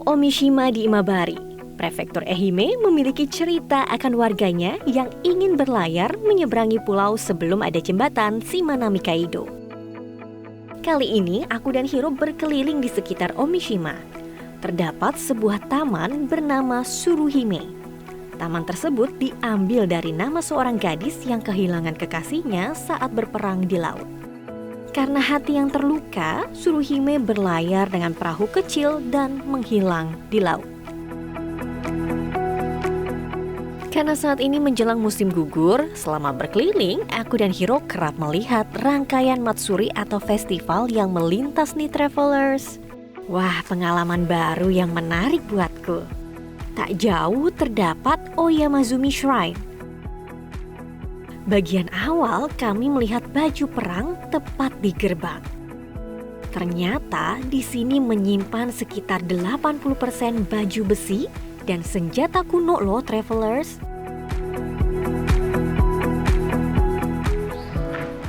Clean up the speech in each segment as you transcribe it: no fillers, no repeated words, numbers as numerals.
Omishima di Imabari, Prefektur Ehime memiliki cerita akan warganya yang ingin berlayar menyeberangi pulau sebelum ada jembatan Shimanami Kaido. Kali ini aku dan Hiro berkeliling di sekitar Omishima. Terdapat sebuah taman bernama Tsuruhime. Taman tersebut diambil dari nama seorang gadis yang kehilangan kekasihnya saat berperang di laut. Karena hati yang terluka, Tsuruhime berlayar dengan perahu kecil dan menghilang di laut. Karena saat ini menjelang musim gugur, selama berkeliling, aku dan Hiro kerap melihat rangkaian matsuri atau festival yang melintas nih travelers. Wah, pengalaman baru yang menarik buatku. Tak jauh terdapat Oyamazumi Shrine. Bagian awal kami melihat baju perang tepat di gerbang. Ternyata di sini menyimpan sekitar 80% baju besi dan senjata kuno loh travelers.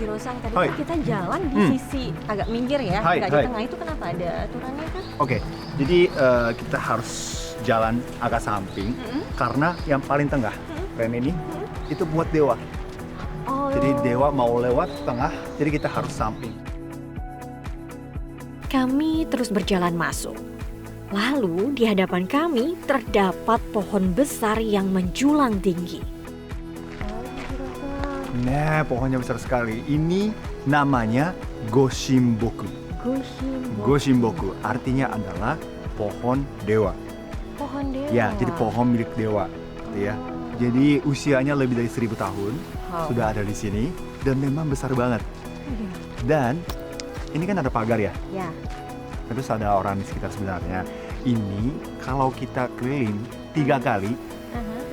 Hiro-san, tadi kita jalan di sisi agak minggir ya, agak di tengah itu kenapa ada aturannya kan? Oke, jadi kita harus jalan agak samping karena yang paling tengah rem ini itu buat dewa. Jadi dewa mau lewat tengah, jadi kita harus samping. Kami terus berjalan masuk. Lalu di hadapan kami terdapat pohon besar yang menjulang tinggi. Nah, pohonnya besar sekali. Ini namanya Goshimboku. Goshimboku artinya adalah pohon dewa. Pohon dewa? Ya, jadi pohon milik dewa. Ya. Jadi usianya lebih dari 1000 tahun. Sudah ada di sini dan memang besar banget. Dan ini kan ada pagar ya. Ya. Terus ada orang di sekitar sebenarnya. Ini kalau kita keliling 3 kali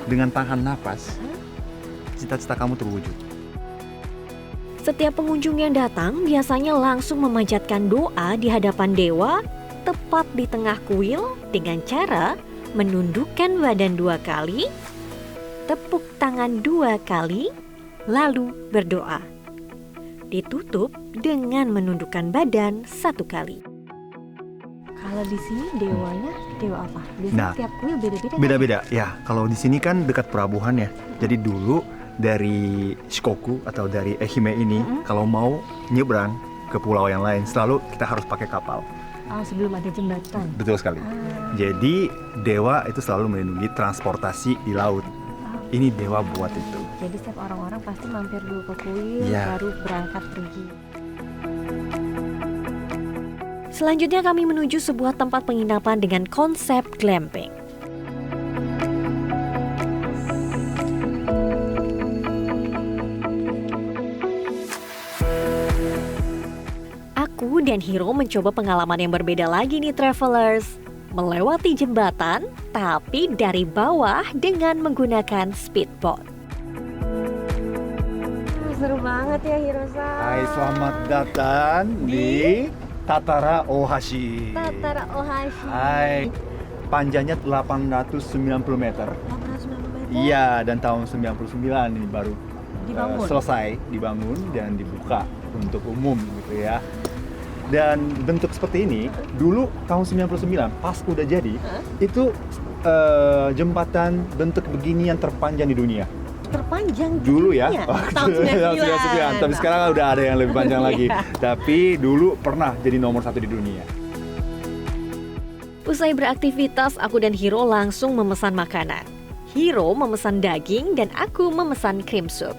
dengan tahan napas, cita-cita kamu terwujud. Setiap pengunjung yang datang biasanya langsung memanjatkan doa di hadapan dewa tepat di tengah kuil dengan cara menundukkan badan 2 kali, tepuk tangan 2 kali, lalu berdoa. Ditutup dengan menundukkan badan 1 kali. Kalau di sini dewanya dewa apa? Biasanya tiap kuil beda-beda. Beda-beda ya. Kalau di sini kan dekat pelabuhan ya. Jadi dulu dari Shikoku atau dari Ehime ini kalau mau nyebrang ke pulau yang lain selalu kita harus pakai kapal. Sebelum ada jembatan. Betul sekali. Jadi dewa itu selalu melindungi transportasi di laut. Ini dewa buat itu. Jadi setiap orang-orang pasti mampir dulu ke kuil, baru berangkat pergi. Selanjutnya kami menuju sebuah tempat penginapan dengan konsep glamping. Aku dan Hiro mencoba pengalaman yang berbeda lagi nih travelers. Melewati jembatan, tapi dari bawah dengan menggunakan speedboat. Seru banget ya Hiro-san. Hai, selamat datang di Tatara Ohashi. Tatara Ohashi. Hai, panjangnya 890 meter. 890 meter? Iya, dan tahun 99 ini baru selesai dibangun dan dibuka untuk umum gitu ya. Dan bentuk seperti ini, dulu tahun 99 pas udah jadi, itu jembatan bentuk begini yang terpanjang di dunia. Terpanjang dulu ya? Tahun 99. Tapi sekarang udah ada yang lebih panjang lagi. Tapi dulu pernah jadi nomor 1 di dunia. Usai beraktivitas, aku dan Hiro langsung memesan makanan. Hiro memesan daging dan aku memesan cream soup.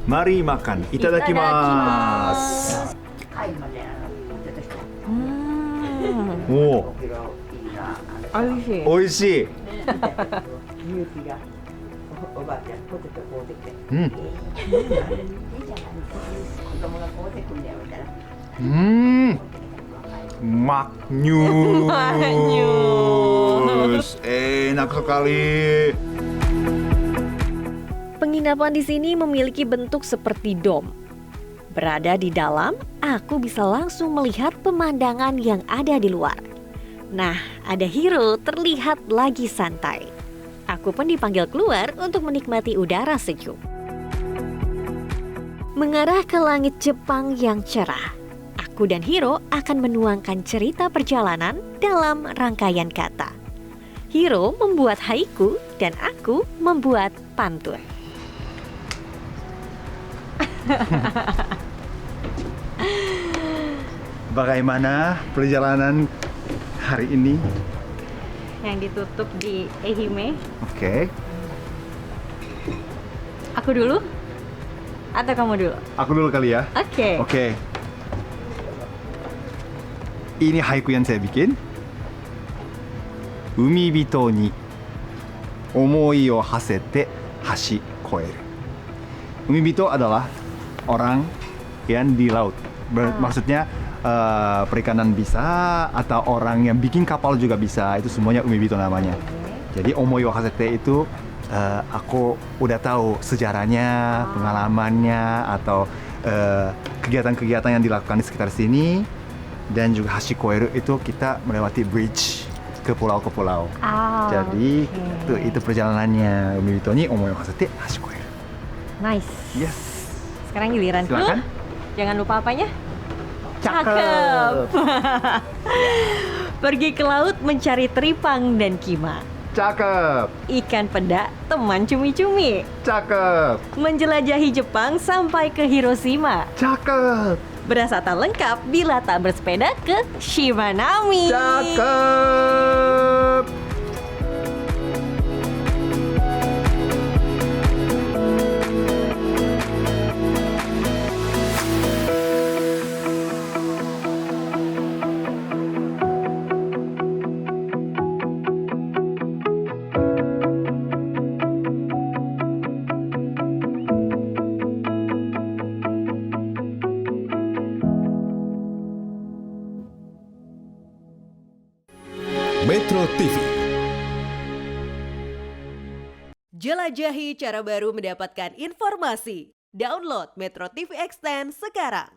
Mari makan. Itadakimasu. Wow. Oishii. Maknyus. Enak sekali. Penginapan di sini memiliki bentuk seperti dom. Berada di dalam, aku bisa langsung melihat pemandangan yang ada di luar. Nah, ada Hiro terlihat lagi santai. Aku pun dipanggil keluar untuk menikmati udara sejuk. Mengarah ke langit Jepang yang cerah, aku dan Hiro akan menuangkan cerita perjalanan dalam rangkaian kata. Hiro membuat haiku dan aku membuat pantun. Bagaimana perjalanan hari ini? Yang ditutup di Ehime. Oke. Aku dulu? Atau kamu dulu? Aku dulu kali ya. Oke. Oke. Ini haiku yang saya bikin. Umibito ni omoi o hasete hashi koeru. Umibito adalah orang yang di laut. Maksudnya perikanan bisa, atau orang yang bikin kapal juga bisa. Itu semuanya umibito namanya. Jadi omoi o hasete itu aku udah tahu sejarahnya, pengalamannya, atau kegiatan-kegiatan yang dilakukan di sekitar sini. Dan juga hashi koeru itu kita melewati bridge ke pulau. Jadi itu perjalanannya. Umibito ni omoi o hasete hashi koeru. Nice. Yes. Sekarang giliranku. Silakan. Jangan lupa apanya? Cakep. Pergi ke laut mencari teripang dan kima. Cakep. Ikan peda teman cumi-cumi. Cakep. Menjelajahi Jepang sampai ke Hiroshima. Cakep. Berasa tak lengkap bila tak bersepeda ke Shimanami. Cakep. Metro TV. Jelajahi cara baru mendapatkan informasi. Download Metro TV Extend sekarang.